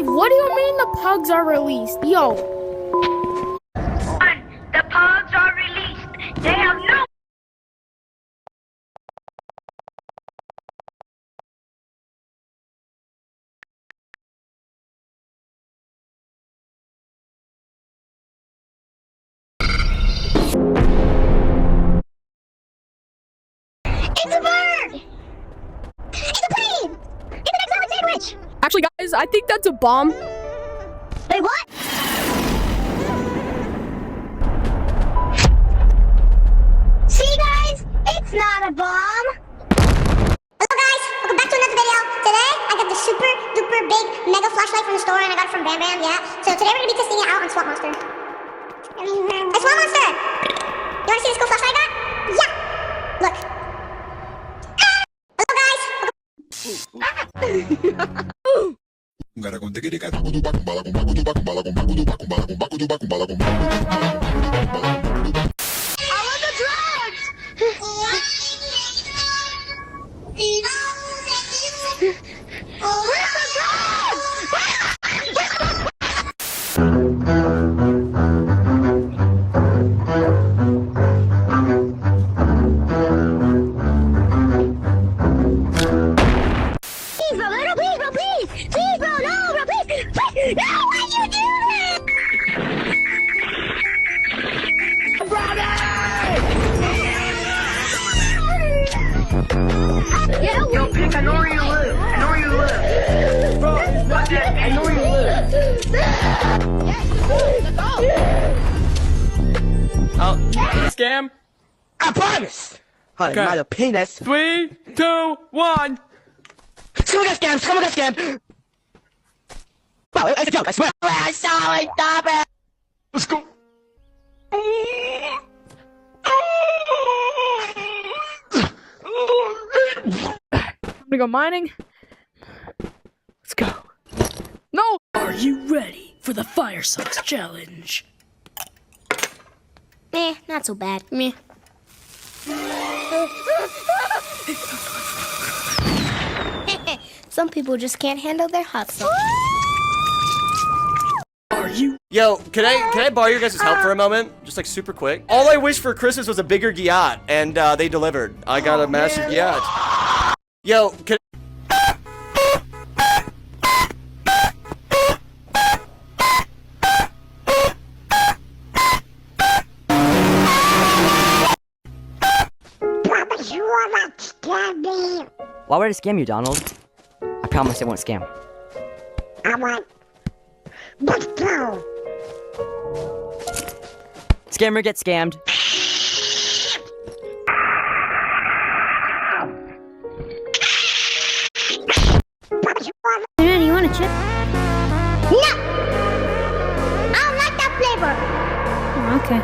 Wait, what do you mean the pugs are released? Yo. The pugs are released. They have no. It's a bird! It's a plane! It's an exotic sandwich! Actually, guys, I think that's a bomb. Wait, what? See, guys? It's not a bomb. Hello, guys. Welcome back to another video. Today, I got the super duper big mega flashlight from the store, and I got it from Bam Bam, yeah? So today, we're gonna be testing it out on Swamp Monster. Hey, Swamp Monster! You wanna see this cool flashlight I got? Yeah! Look. Hello, guys. I want the drugs! Where's the Please, bro, no, please, bro, please! Please, bro, no, bro, please! Please! No, why'd you do that? Yo, Pick, I know where you live. I know where you live. Bro, watch it. I know where you live. Oh, scam? I promise! Honey, Okay. not a penis. 3, 2, 1. Someone got scammed! Someone got scammed! Wow, it's a joke, I swear! I saw it! Stop it! Let's go! I'm gonna go mining. Let's go. No! Are you ready for the Fire Sucks Challenge? Not so bad. Me. Some people just can't handle their hot sauce. Are you Yo, can I borrow your guys' help for a moment? Just like super quick. All I wished for Christmas was a bigger Giat, and they delivered. I got a massive Giat. Yo, can Why would I scam you, Donald? I promise I won't scam. Scammer gets scammed. Man, you want a chip? No! I don't like that flavor. Okay.